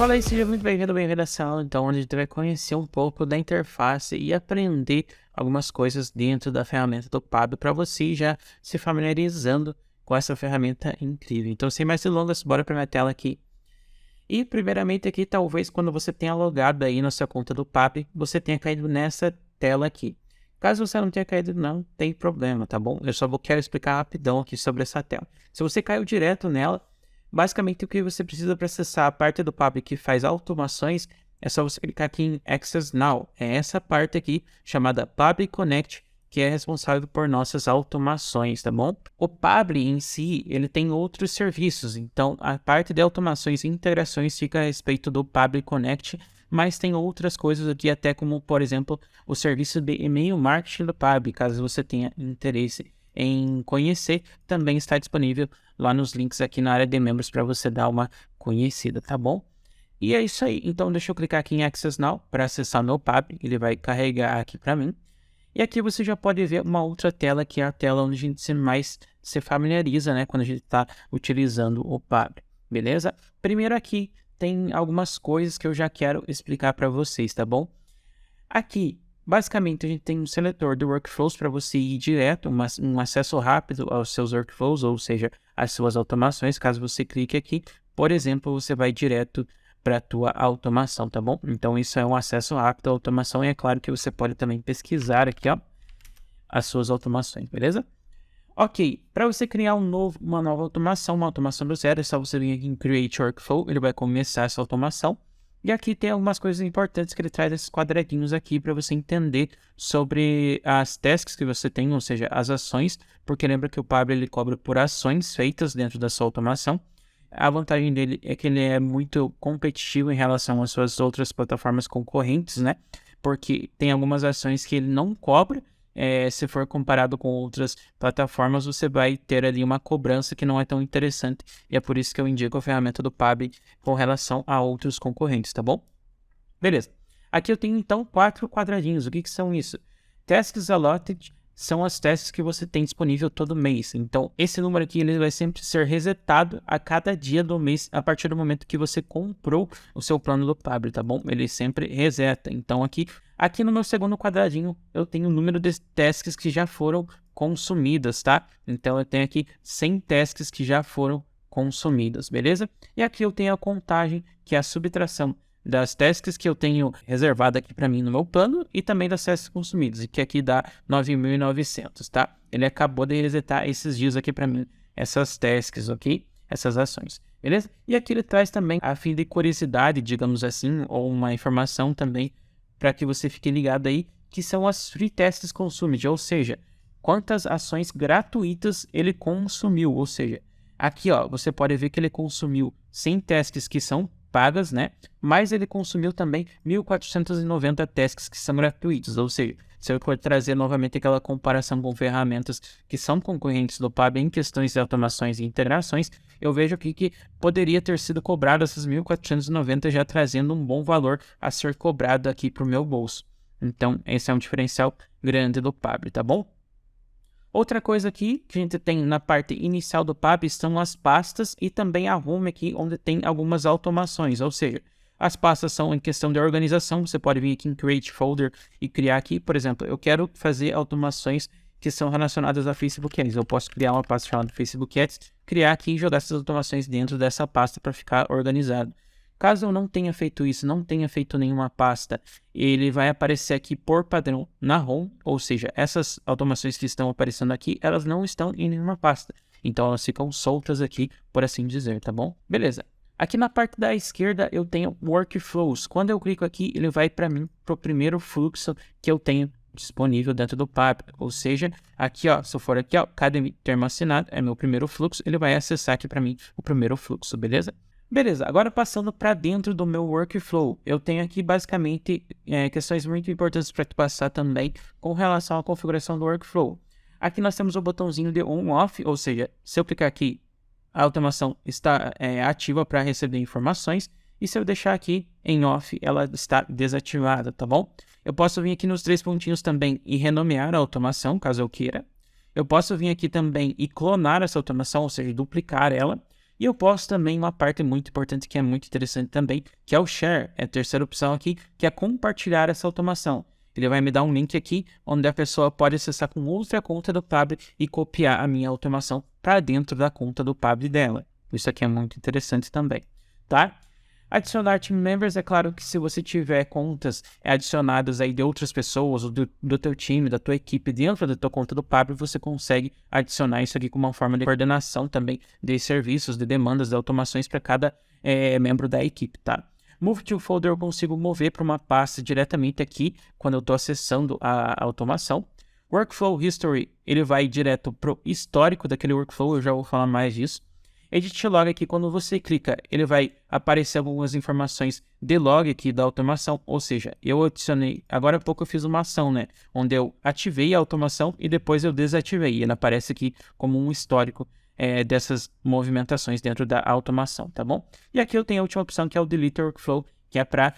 Fala aí, seja muito bem-vindo, bem-vindo a essa aula, então, onde a gente vai conhecer um pouco da interface e aprender algumas coisas dentro da ferramenta do Pablo para você ir já se familiarizando com essa ferramenta incrível. Então, sem mais delongas, bora para minha tela aqui. E, primeiramente, aqui, talvez quando você tenha logado aí na sua conta do Pablo, você tenha caído nessa tela aqui. Caso você não tenha caído, não tem problema, tá bom? Eu só quero explicar rapidão aqui sobre essa tela. Se você caiu direto nela, basicamente, o que você precisa para acessar a parte do Pablo que faz automações é só você clicar aqui em Access Now. É essa parte aqui chamada Pablo Connect que é responsável por nossas automações, tá bom? O Pablo em si, ele tem outros serviços, então a parte de automações e integrações fica a respeito do Pablo Connect, mas tem outras coisas aqui, até como, por exemplo, o serviço de e-mail marketing do Pablo, caso você tenha interesse em conhecer, também está disponível lá nos links aqui na área de membros para você dar uma conhecida, tá bom? E é isso aí, então deixa eu clicar aqui em Access Now para acessar meu Pablo, ele vai carregar aqui para mim. E aqui você já pode ver uma outra tela, que é a tela onde a gente mais se familiariza, né, quando a gente está utilizando o Pablo, beleza? Primeiro aqui tem algumas coisas que eu já quero explicar para vocês, tá bom? Aqui, basicamente, a gente tem um seletor de workflows para você ir direto, um acesso rápido aos seus workflows, ou seja, às suas automações. Caso você clique aqui, por exemplo, você vai direto para a tua automação, tá bom? Então, isso é um acesso rápido à automação e é claro que você pode também pesquisar aqui, ó, as suas automações, beleza? Ok, para você criar uma nova automação, uma automação do zero, é só você vir aqui em Create Workflow, ele vai começar essa automação. E aqui tem algumas coisas importantes que ele traz esses quadradinhos aqui para você entender sobre as tasks que você tem, ou seja, as ações, porque lembra que o Pablo ele cobra por ações feitas dentro da sua automação. A vantagem dele é que ele é muito competitivo em relação às suas outras plataformas concorrentes, né? Porque tem algumas ações que ele não cobra. Se for comparado com outras plataformas, você vai ter ali uma cobrança que não é tão interessante. E é por isso que eu indico a ferramenta do Pablo com relação a outros concorrentes, tá bom? Beleza. Aqui eu tenho então 4 quadradinhos. O que são isso? Tasks Allotted são as tasks que você tem disponível todo mês. Então, esse número aqui ele vai sempre ser resetado a cada dia do mês, a partir do momento que você comprou o seu plano do Pablo, tá bom? Ele sempre reseta. Então, aqui no meu segundo quadradinho, eu tenho o número de tasks que já foram consumidas, tá? Então, eu tenho aqui 100 tasks que já foram consumidas, beleza? E aqui eu tenho a contagem, que é a subtração das tasks que eu tenho reservado aqui para mim no meu plano e também das tasks consumidas, e que aqui dá 9.900, tá? Ele acabou de resetar esses dias aqui para mim, essas tasks, ok? Essas ações, beleza? E aqui ele traz também a fim de curiosidade, digamos assim, ou uma informação também para que você fique ligado aí, que são as free tasks consumed, ou seja, quantas ações gratuitas ele consumiu, ou seja, aqui ó, você pode ver que ele consumiu 100 tasks que são pagas, né? Mas ele consumiu também 1.490 tasks que são gratuitos, ou seja, se eu for trazer novamente aquela comparação com ferramentas que são concorrentes do Pablo em questões de automações e integrações, eu vejo aqui que poderia ter sido cobrado essas 1.490 já trazendo um bom valor a ser cobrado aqui para o meu bolso. Então, esse é um diferencial grande do Pablo, tá bom? Outra coisa aqui que a gente tem na parte inicial do Pablo são as pastas e também a Home aqui, onde tem algumas automações, ou seja, as pastas são em questão de organização. Você pode vir aqui em Create Folder e criar aqui, por exemplo, eu quero fazer automações que são relacionadas a Facebook Ads. Eu posso criar uma pasta chamada Facebook Ads, criar aqui e jogar essas automações dentro dessa pasta para ficar organizado. Caso eu não tenha feito isso, não tenha feito nenhuma pasta, ele vai aparecer aqui por padrão na Home, ou seja, essas automações que estão aparecendo aqui, elas não estão em nenhuma pasta. Então elas ficam soltas aqui, por assim dizer, tá bom? Beleza. Aqui na parte da esquerda eu tenho Workflows. Quando eu clico aqui, ele vai para mim, para o primeiro fluxo que eu tenho disponível dentro do Pablo. Ou seja, aqui ó, se eu for aqui ó, cada termo assinado é meu primeiro fluxo, ele vai acessar aqui para mim o primeiro fluxo, beleza? Beleza, agora passando para dentro do meu workflow, eu tenho aqui basicamente questões muito importantes para te passar também com relação à configuração do workflow. Aqui nós temos o botãozinho de on-off, ou seja, se eu clicar aqui, a automação está ativa para receber informações, e se eu deixar aqui em off, ela está desativada, tá bom? Eu posso vir aqui nos 3 pontinhos também e renomear a automação, caso eu queira. Eu posso vir aqui também e clonar essa automação, ou seja, duplicar ela. E eu posso também uma parte muito importante que é muito interessante também, que é o share, é a terceira opção aqui, que é compartilhar essa automação. Ele vai me dar um link aqui, onde a pessoa pode acessar com outra conta do Pabbly e copiar a minha automação para dentro da conta do Pabbly dela. Isso aqui é muito interessante também, tá? Adicionar team members, é claro que se você tiver contas adicionadas aí de outras pessoas, ou do teu time, da tua equipe dentro da tua conta do Pabbly, você consegue adicionar isso aqui como uma forma de coordenação também de serviços, de demandas, de automações para cada membro da equipe, tá? Move to folder eu consigo mover para uma pasta diretamente aqui, quando eu estou acessando a automação. Workflow History, ele vai direto para o histórico daquele workflow, eu já vou falar mais disso. Edit Log aqui, quando você clica, ele vai aparecer algumas informações de log aqui da automação, ou seja, eu adicionei, agora há pouco eu fiz uma ação, né, onde eu ativei a automação e depois eu desativei, ele aparece aqui como um histórico dessas movimentações dentro da automação, tá bom? E aqui eu tenho a última opção, que é o Delete Workflow, que é para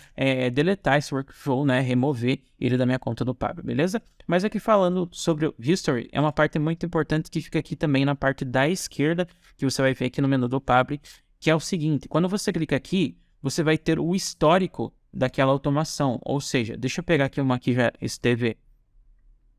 deletar esse workflow, né, remover ele da minha conta do Pabbly, beleza? Mas aqui falando sobre o History, é uma parte muito importante que fica aqui também na parte da esquerda, que você vai ver aqui no menu do Pabbly, que é o seguinte, quando você clica aqui, você vai ter o histórico daquela automação, ou seja, deixa eu pegar aqui uma que já esteve,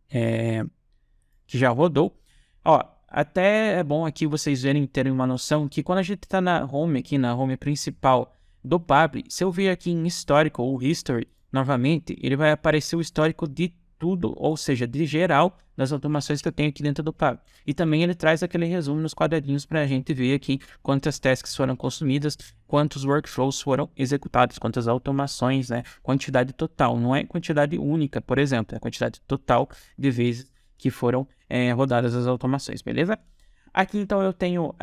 que já rodou, ó, até é bom aqui vocês terem uma noção que quando a gente está na home, aqui na home principal do Pabbly, se eu vir aqui em histórico ou history, novamente, ele vai aparecer o histórico de tudo, ou seja, de geral das automações que eu tenho aqui dentro do Pabbly. E também ele traz aquele resumo nos quadradinhos para a gente ver aqui quantas tasks foram consumidas, quantos workflows foram executados, quantas automações, né? Quantidade total, não é quantidade única, por exemplo, é a quantidade total de vezes que foram rodadas as automações, beleza? Aqui então eu tenho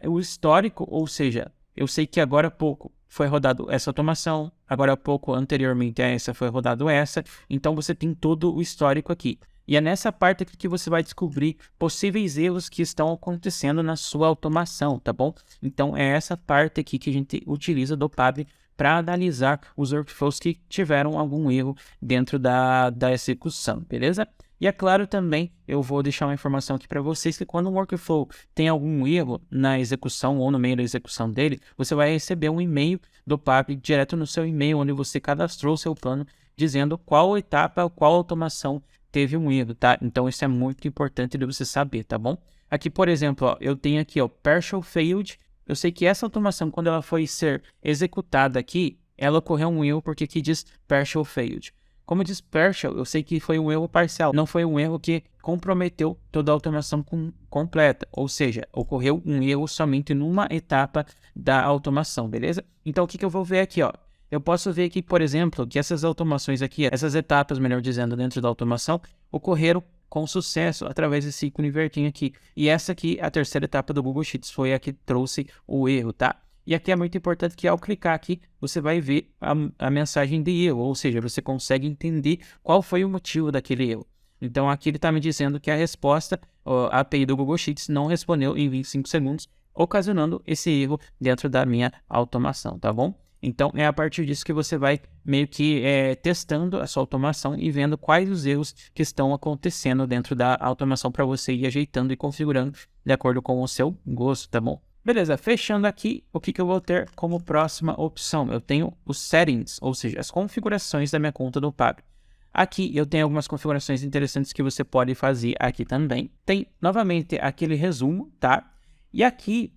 o histórico, ou seja, eu sei que agora há pouco foi rodado essa automação, agora há pouco, anteriormente a essa, foi rodado essa, então você tem todo o histórico aqui. E é nessa parte aqui que você vai descobrir possíveis erros que estão acontecendo na sua automação, tá bom? Então é essa parte aqui que a gente utiliza do Pabbly para analisar os workflows que tiveram algum erro dentro da execução, beleza? E é claro também, eu vou deixar uma informação aqui para vocês que quando um workflow tem algum erro na execução ou no meio da execução dele, você vai receber um e-mail do Pabbly direto no seu e-mail, onde você cadastrou o seu plano, dizendo qual etapa, qual automação teve um erro, tá? Então isso é muito importante de você saber, tá bom? Aqui, por exemplo, ó, eu tenho aqui, ó, partial failed. Eu sei que essa automação, quando ela foi ser executada aqui, ela ocorreu um erro porque aqui diz partial failed. Como diz partial, eu sei que foi um erro parcial, não foi um erro que comprometeu toda a automação completa, ou seja, ocorreu um erro somente numa etapa da automação, beleza? Então o que eu vou ver aqui, ó? Eu posso ver aqui, por exemplo, que essas automações aqui, essas etapas, melhor dizendo, dentro da automação, ocorreram com sucesso através desse ícone verdinho aqui. E essa aqui, a terceira etapa do Google Sheets, foi a que trouxe o erro, tá? E aqui é muito importante que ao clicar aqui, você vai ver a mensagem de erro, ou seja, você consegue entender qual foi o motivo daquele erro. Então aqui ele está me dizendo que a resposta, a API do Google Sheets não respondeu em 25 segundos, ocasionando esse erro dentro da minha automação, tá bom? Então é a partir disso que você vai meio que testando a sua automação e vendo quais os erros que estão acontecendo dentro da automação para você ir ajeitando e configurando de acordo com o seu gosto, tá bom? Beleza, fechando aqui, o que eu vou ter como próxima opção? Eu tenho os settings, ou seja, as configurações da minha conta do Pabbly. Aqui eu tenho algumas configurações interessantes que você pode fazer aqui também. Tem, novamente, aquele resumo, tá? E aqui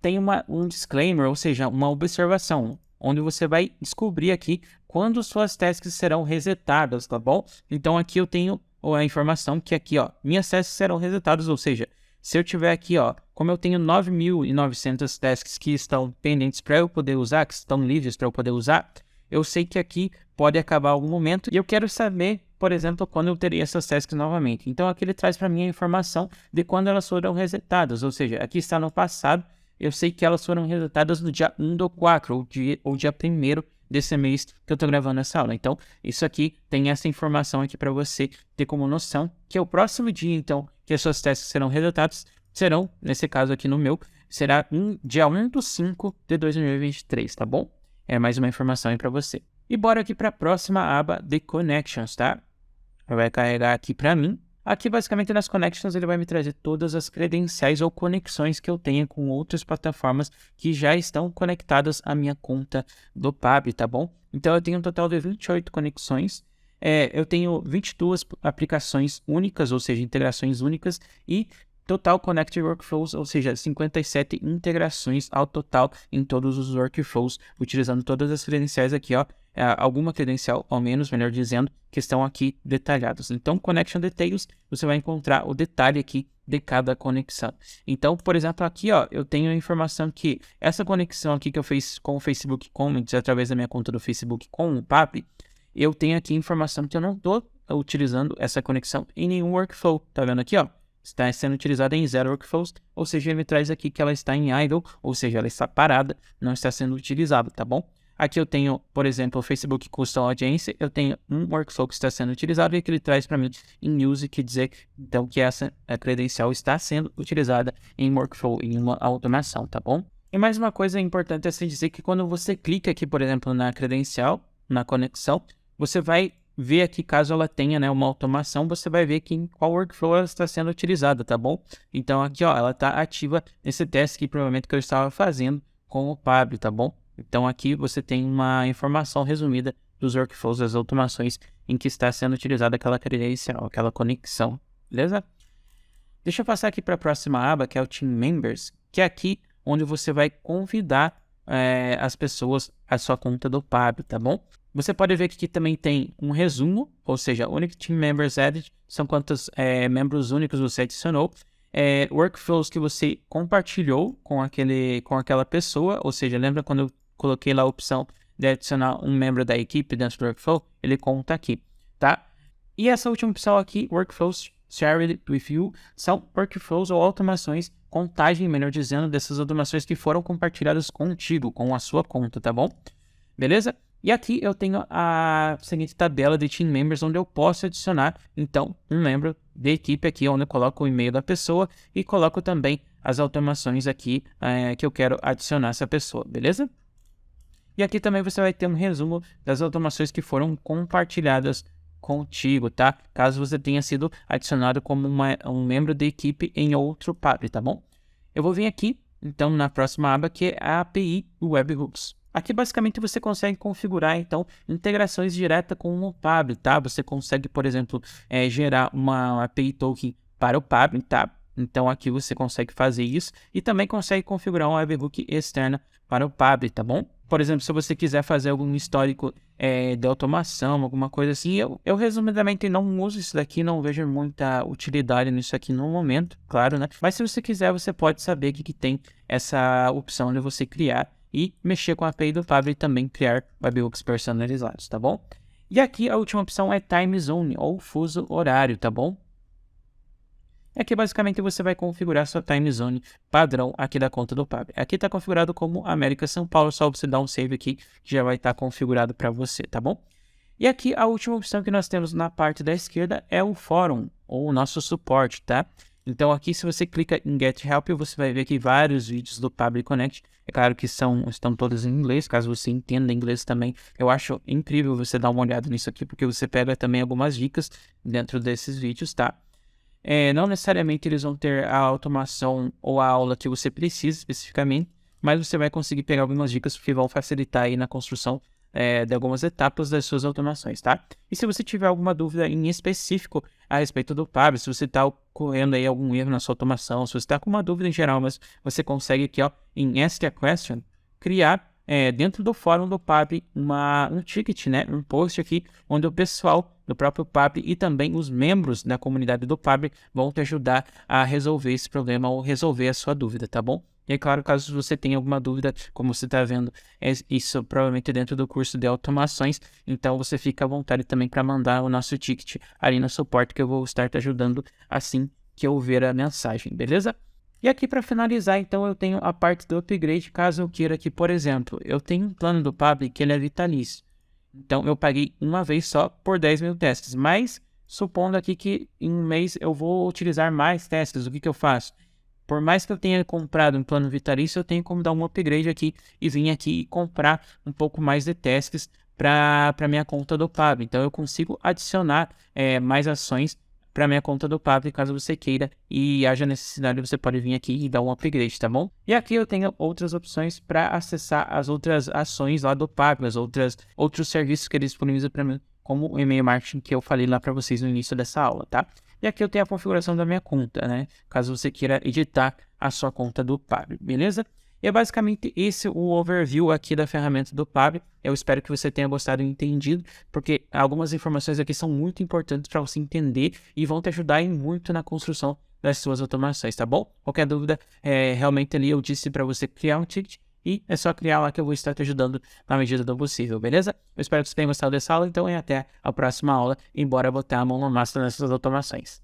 tem um disclaimer, ou seja, uma observação, onde você vai descobrir aqui quando suas tasks serão resetadas, tá bom? Então aqui eu tenho a informação que aqui, ó, minhas tasks serão resetadas, ou seja, se eu tiver aqui, ó, como eu tenho 9.900 tasks que estão pendentes para eu poder usar, que estão livres para eu poder usar, eu sei que aqui pode acabar algum momento e eu quero saber, por exemplo, quando eu terei essas tasks novamente. Então aqui ele traz para mim a informação de quando elas foram resetadas, ou seja, aqui está no passado, eu sei que elas foram resetadas no dia 1/4 ou dia 1º desse mês que eu estou gravando essa aula. Então, isso aqui tem essa informação aqui para você ter como noção que é o próximo dia, então, que as suas tasks serão resetadas, serão, nesse caso aqui no meu, será dia 1/5 de 2023, tá bom? É mais uma informação aí para você. E bora aqui para a próxima aba de Connections, tá? Vai carregar aqui para mim. Aqui, basicamente, nas connections, ele vai me trazer todas as credenciais ou conexões que eu tenho com outras plataformas que já estão conectadas à minha conta do PAB, tá bom? Então, eu tenho um total de 28 conexões. Eu tenho 22 aplicações únicas, ou seja, integrações únicas, e total Connected Workflows, ou seja, 57 integrações ao total em todos os workflows, utilizando todas as credenciais aqui, ó, alguma credencial, ao menos, melhor dizendo, que estão aqui detalhadas. Então, Connection Details, você vai encontrar o detalhe aqui de cada conexão. Então, por exemplo, aqui, ó, eu tenho a informação que essa conexão aqui que eu fiz com o Facebook Comments, através da minha conta do Facebook com o PAP, eu tenho aqui informação que eu não estou utilizando essa conexão em nenhum workflow. Tá vendo aqui, ó? Está sendo utilizada em 0 workflows, ou seja, ele me traz aqui que ela está em idle, ou seja, ela está parada, não está sendo utilizada, tá bom? Aqui eu tenho, por exemplo, o Facebook Custom Audience, eu tenho um workflow que está sendo utilizado e que ele traz para mim em use, que dizer então que essa credencial está sendo utilizada em workflow, em uma automação, tá bom? E mais uma coisa importante é se dizer que quando você clica aqui, por exemplo, na credencial, na conexão, você vai ver aqui, caso ela tenha, né, uma automação, você vai ver que em qual workflow ela está sendo utilizada, tá bom? Então aqui, ó, ela está ativa nesse teste que provavelmente que eu estava fazendo com o Pablo, tá bom? Então aqui você tem uma informação resumida dos workflows, das automações em que está sendo utilizada aquela credencial, aquela conexão, beleza? Deixa eu passar aqui para a próxima aba, que é o Team Members, que é aqui onde você vai convidar as pessoas à sua conta do Pablo, tá bom? Você pode ver que aqui também tem um resumo, ou seja, Unique Team Members Added, são quantos membros únicos você adicionou, workflows que você compartilhou com aquela pessoa, ou seja, lembra quando eu coloquei lá a opção de adicionar um membro da equipe dentro do workflow? Ele conta aqui, tá? E essa última opção aqui, Workflows Shared with You, são workflows ou automações, contagem, melhor dizendo, dessas automações que foram compartilhadas contigo, com a sua conta, tá bom? Beleza? E aqui eu tenho a seguinte tabela de Team Members, onde eu posso adicionar, então, um membro de equipe aqui, onde eu coloco o e-mail da pessoa e coloco também as automações aqui que eu quero adicionar essa pessoa, beleza? E aqui também você vai ter um resumo das automações que foram compartilhadas contigo, tá? Caso você tenha sido adicionado como um membro da equipe em outro Pab, tá bom? Eu vou vir aqui, então, na próxima aba, que é a API Webhooks. Aqui, basicamente, você consegue configurar, então, integrações diretas com o Pab, tá? Você consegue, por exemplo, gerar uma API token para o Pab, tá? Então, aqui você consegue fazer isso e também consegue configurar uma webhook externa para o Pab, tá bom? Por exemplo, se você quiser fazer algum histórico de automação, alguma coisa assim, eu resumidamente não uso isso daqui, não vejo muita utilidade nisso aqui no momento, claro, né? Mas se você quiser, você pode saber que tem essa opção de você criar e mexer com a API do Pab e também criar webhooks personalizados, tá bom? E aqui a última opção é Time Zone, ou fuso horário, tá bom? Aqui basicamente você vai configurar sua time zone padrão aqui da conta do Pab. Aqui está configurado como América São Paulo, só você dar um save aqui que já vai estar configurado para você, tá bom? E aqui a última opção que nós temos na parte da esquerda é o fórum, ou o nosso suporte, tá? Então aqui se você clica em Get Help, você vai ver aqui vários vídeos do Pab Connect. É claro que estão todos em inglês, caso você entenda inglês também. Eu acho incrível você dar uma olhada nisso aqui, porque você pega também algumas dicas dentro desses vídeos, tá? Não necessariamente eles vão ter a automação ou a aula que você precisa especificamente, mas você vai conseguir pegar algumas dicas que vão facilitar aí na construção de algumas etapas das suas automações, tá? E se você tiver alguma dúvida em específico a respeito do Pab, se você está ocorrendo aí algum erro na sua automação, se você está com uma dúvida em geral, mas você consegue aqui, ó, em Ask a Question, criar dentro do fórum do Pab um ticket, né, um post aqui, onde o pessoal do próprio Pab e também os membros da comunidade do Pab vão te ajudar a resolver esse problema ou resolver a sua dúvida, tá bom? E é claro, caso você tenha alguma dúvida, como você está vendo, isso provavelmente dentro do curso de automações, então você fica à vontade também para mandar o nosso ticket ali no suporte, que eu vou estar te ajudando assim que eu ver a mensagem, beleza? E aqui para finalizar, então, eu tenho a parte do upgrade, caso eu queira que, por exemplo, eu tenho um plano do Pab que ele é vitalício. Então, eu paguei uma vez só por 10 mil testes, mas supondo aqui que em um mês eu vou utilizar mais testes, o que eu faço? Por mais que eu tenha comprado um plano vitalício, eu tenho como dar um upgrade aqui e vir aqui e comprar um pouco mais de testes para minha conta do Pab. Então, eu consigo adicionar mais ações para minha conta do Pabbly, caso você queira e haja necessidade, você pode vir aqui e dar um upgrade, tá bom? E aqui eu tenho outras opções para acessar as outras ações lá do Pabbly, outros serviços que ele disponibiliza para mim, como o e-mail marketing que eu falei lá para vocês no início dessa aula, tá? E aqui eu tenho a configuração da minha conta, né? Caso você queira editar a sua conta do Pabbly, beleza? E é basicamente esse o overview aqui da ferramenta do Pabbly. Eu espero que você tenha gostado e entendido, porque algumas informações aqui são muito importantes para você entender e vão te ajudar muito na construção das suas automações, tá bom? Qualquer dúvida, realmente ali eu disse para você criar um ticket e é só criar lá que eu vou estar te ajudando na medida do possível, beleza? Eu espero que você tenha gostado dessa aula, então e até a próxima aula, embora botar a mão na massa nessas automações.